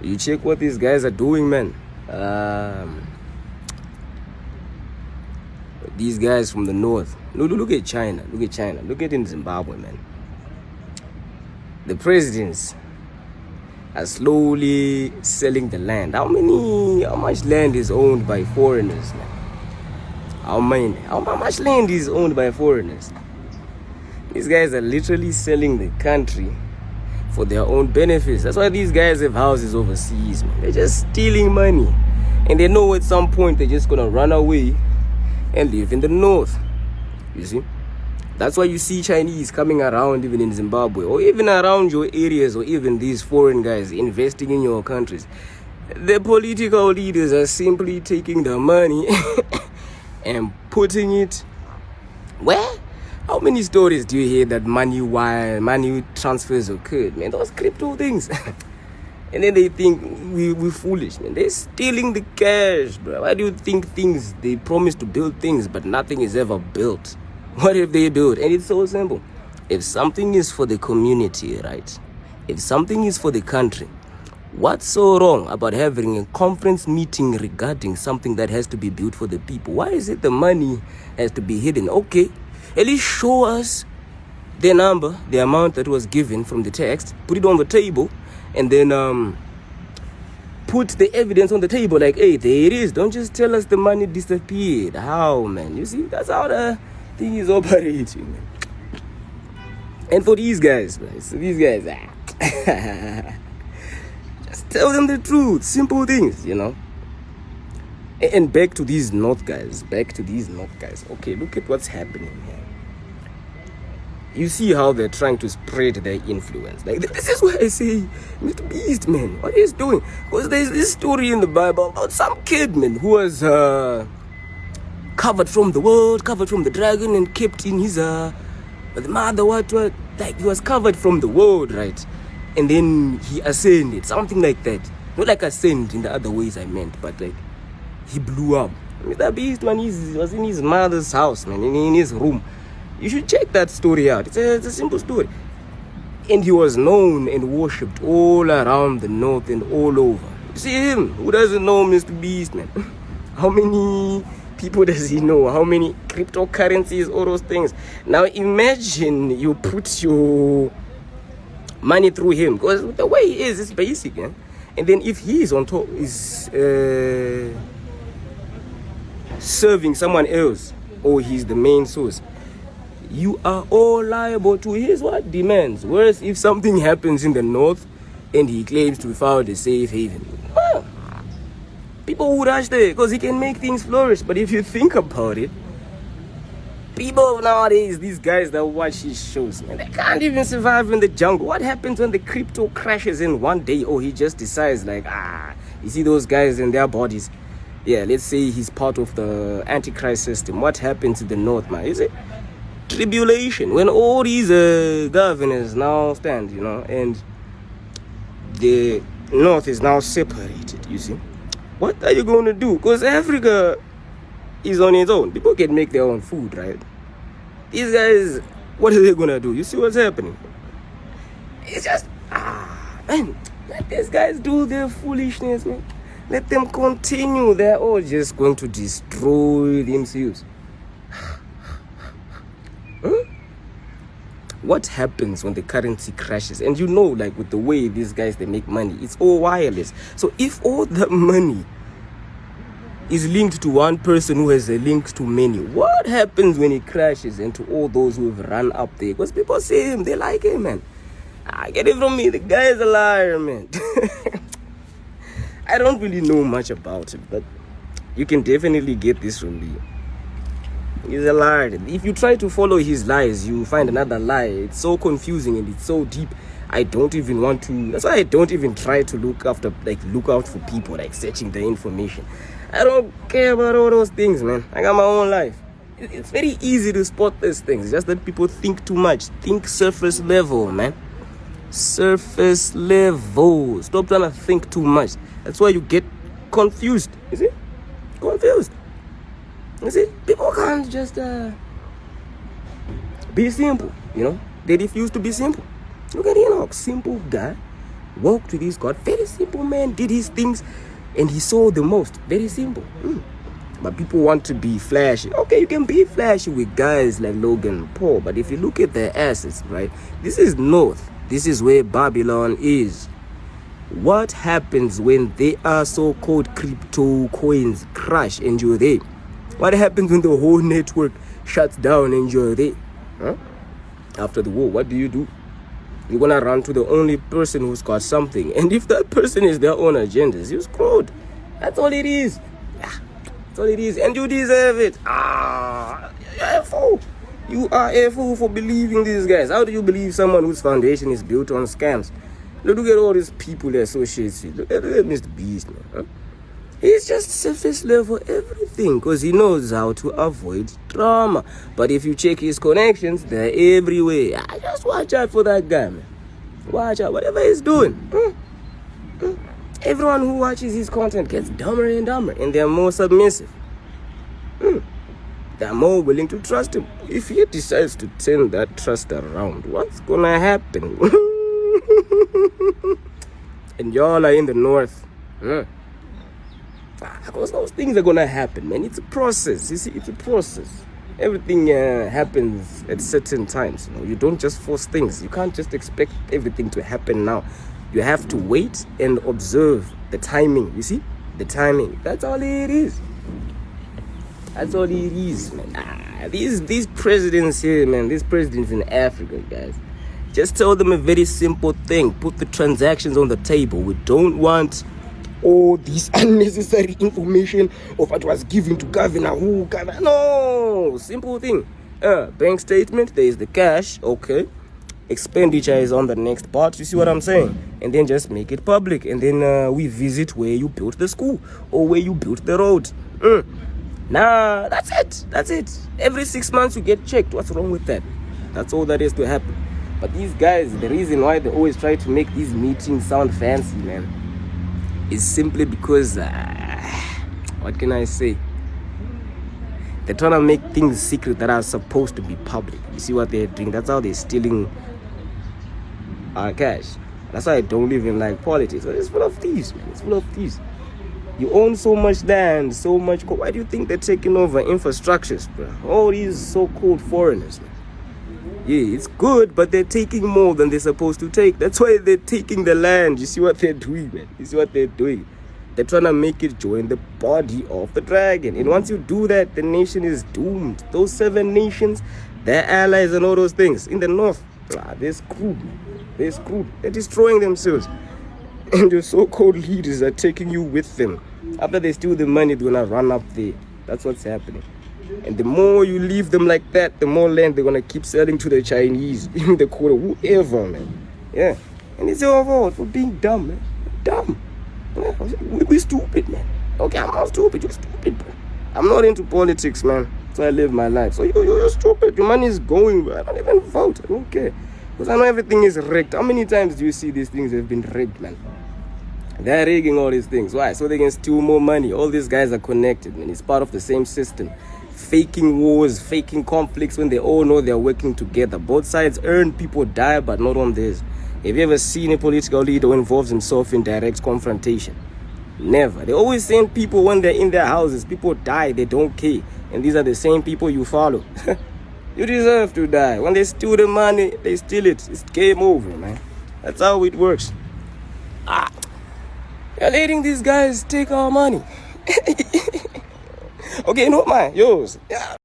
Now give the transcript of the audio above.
You check what these guys are doing, man. These guys from the north. Look at China. Look at China. Look at in Zimbabwe, man. The presidents are slowly selling the land. How much land is owned by foreigners, man? How much land is owned by foreigners? These guys are literally selling the country for their own benefits. That's why these guys have houses overseas, man. They're just stealing money. And they know at some point they're just gonna run away and live in the north. You see? That's why you see Chinese coming around even in Zimbabwe, or even around your areas, or even these foreign guys investing in your countries. The political leaders are simply taking the money and putting it where? How many stories do you hear that money transfers occurred, man? Those crypto things. And then they think we're foolish, man. They're stealing the cash, bro. Why do you think they promise to build things, but nothing is ever built? What if they build? And it's so simple. If something is for the community, right? If something is for the country, what's so wrong about having a conference meeting regarding something that has to be built for the people? Why is it the money has to be hidden? Okay, at least show us the number, the amount that was given from the text, put it on the table, and then put the evidence on the table like, hey, there it is. Don't just tell us the money disappeared. How, man? You see, that's how the thing is operating, man. And for these guys, man, so these guys, just tell them the truth, simple things, you know. And back to these North guys. Okay, look at what's happening here. You see how they're trying to spread their influence. Like, this is why I say, Mr. Beast, man, what he's doing. Because there's this story in the Bible about some kid, man, who was covered from the world, covered from the dragon, and kept in his the mother, what, like, he was covered from the world, right? And then he ascended, something like that. Not like ascend in the other ways I meant, but like, he blew up. Mr. Beast, man, he was in his mother's house, man, in his room. You should check that story out. It's a simple story. And he was known and worshipped all around the north and all over. You see him? Who doesn't know Mr. Beast, man? How many people does he know? How many cryptocurrencies, all those things? Now imagine you put your money through him. Because the way he is, it's basic, man. And then if he is on top, is serving someone else, or he's the main source, you are all liable to his what? Demands. Whereas if something happens in the north and he claims to found a safe haven, well, people would rush there because he can make things flourish. But if you think about it, people nowadays, these guys that watch his shows, man, they can't even survive in the jungle. What happens when the crypto crashes in one day, or he just decides like, you see those guys in their bodies? Yeah, let's say he's part of the Antichrist system. What happens to the north, man? Is it tribulation when all these governors now stand, you know, and the north is now separated? You see, what are you going to do? Because Africa is on its own. People can make their own food, right? These guys, what are they going to do? You see what's happening? It's just, man, let these guys do their foolishness, man. Let them continue. They're all just going to destroy themselves. What happens when the currency crashes? And you know, like with the way these guys, they make money, it's all wireless. So if all the money is linked to one person who has a link to many, what happens when it crashes into all those who have run up there? Because people see him, they like him, man. Get it from me, the guy is a liar, man. I don't really know much about it, but you can definitely get this from me. He's a liar. If you try to follow his lies, you find another lie. It's so confusing and it's so deep. I don't even want to. That's why I don't even try to look out for people, like searching the information. I don't care about all those things, man. I got my own life. It's very easy to spot these things. It's just that people think too much. Think surface level, man. Surface level. Stop trying to think too much. That's why you get confused. You see? Confused. You see? People can't just be simple, you know? They refuse to be simple. Look at Enoch, simple guy. walked with his God. Very simple man, did his things, and he saw the most. Very simple. But people want to be flashy. Okay, you can be flashy with guys like Logan Paul, but if you look at their assets, right, this is North. This is where Babylon is. What happens when they are so-called crypto coins crash and you're there? What happens when the whole network shuts down and you're there? Huh? After the war, what do? You're gonna run to the only person who's got something. And if that person is their own agendas, you're screwed. That's all it is. Yeah, that's all it is. And you deserve it. You're a fool. You are a fool for believing these guys. How do you believe someone whose foundation is built on scams? Look at all these people that associate with. Look at Mr. Beast, man. Huh? He's just surface level everything because he knows how to avoid drama. But if you check his connections, they're everywhere. Just watch out for that guy, man. Watch out, whatever he's doing. Everyone who watches his content gets dumber and dumber, and they're more submissive. They're more willing to trust him. If he decides to turn that trust around, what's gonna happen? And y'all are in the North. Because those things are gonna happen, man. It's a process. You see, it's a process. Everything happens at certain times. You don't just force things. You can't just expect everything to happen now. You have to wait and observe the timing. You see, the timing. That's all it is. That's all it is, man. These presidents here, man. These presidents in Africa, guys. Just tell them a very simple thing. Put the transactions on the table. We don't want all this unnecessary information of what was given to governor. No, simple thing. Bank statement, there is the cash, okay. Expenditure is on the next part, you see what I'm saying? And then just make it public. And then we visit where you built the school or where you built the road. Nah, that's it. Every 6 months you get checked. What's wrong with that? That's all that is to happen. But these guys, the reason why they always try to make these meetings sound fancy, man, is simply because, what can I say? They're trying to make things secret that are supposed to be public. You see what they're doing? That's how they're stealing our cash. That's why I don't even like politics. But it's full of thieves, man. It's full of thieves. You own so much land, so much. Why do you think they're taking over infrastructures, bro? All these so-called foreigners, man. Yeah, it's good, but they're taking more than they're supposed to take. That's why they're taking the land. You see what they're doing, man? You see what they're doing? They're trying to make it join the body of the dragon. And once you do that, the nation is doomed. Those 7 nations, their allies and all those things. In the North, they're screwed. They're screwed. They're destroying themselves. And the so-called leaders are taking you with them. After they steal the money, they're going to run up there. That's what's happening. And the more you leave them like that, the more land they're gonna keep selling to the Chinese, in the quarter, whoever, man. Yeah. And it's your fault for being dumb, man. Dumb. Yeah. We're stupid, man. Okay, I'm not stupid. You're stupid, bro. I'm not into politics, man. So I live my life. So you're stupid. Your money is going, bro. I don't even vote. I don't care. Because I know everything is rigged. How many times do you see these things have been rigged, man? They're rigging all these things. Why? So they can steal more money. All these guys are connected, man. It's part of the same system. Faking wars, faking conflicts when they all know they're working together. Both sides earn, people die, but not on theirs. Have you ever seen a political leader who involves himself in direct confrontation? Never. They always send people when they're in their houses. People die, they don't care. And these are the same people you follow. You deserve to die. When they steal the money, they steal it. It's game over, man. That's how it works. You're letting these guys take our money. Okay, not mine, yours. Yeah.